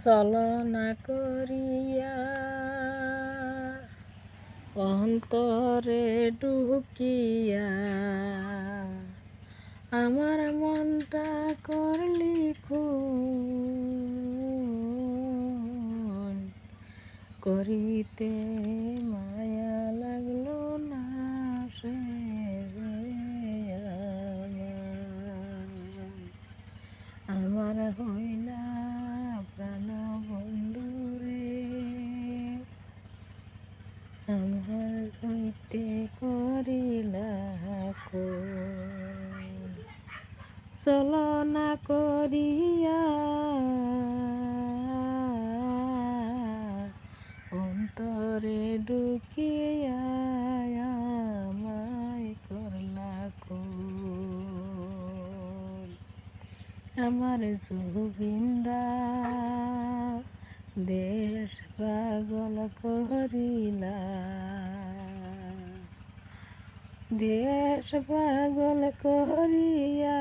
ছলনা করিয়া অন্তরে ঢুকিয়া আমার মনটা করলি খুন করিতে মায়া লাগলো না সে যে আমার হইলা প্রাণ বন্ধুরে আমার হইতে করিলা ছলনা করিয়া অন্তরে ঢুকিয়া আমায় করলা খুন আমার জুবিন্দা দেশ পাগল করিলা দেশ পাগল করিয়া